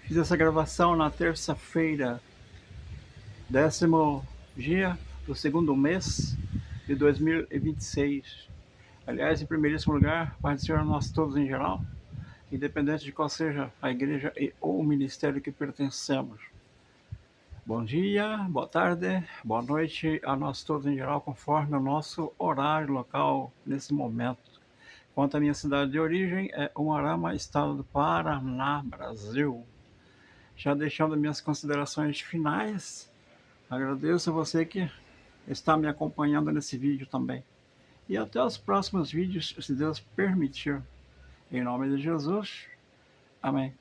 Fiz essa gravação na terça-feira, 10º dia do segundo mês de 2026. Aliás, em primeiríssimo lugar, Pai do Senhor, nós todos em geral, independente de qual seja a igreja e ou o ministério que pertencemos. Bom dia, boa tarde, boa noite a nós todos em geral, conforme o nosso horário local nesse momento. Quanto à minha cidade de origem, é Umuarama, estado do Paraná, Brasil. Já deixando minhas considerações finais, agradeço a você que está me acompanhando nesse vídeo também. E até os próximos vídeos, se Deus permitir. Em nome de Jesus. Amém.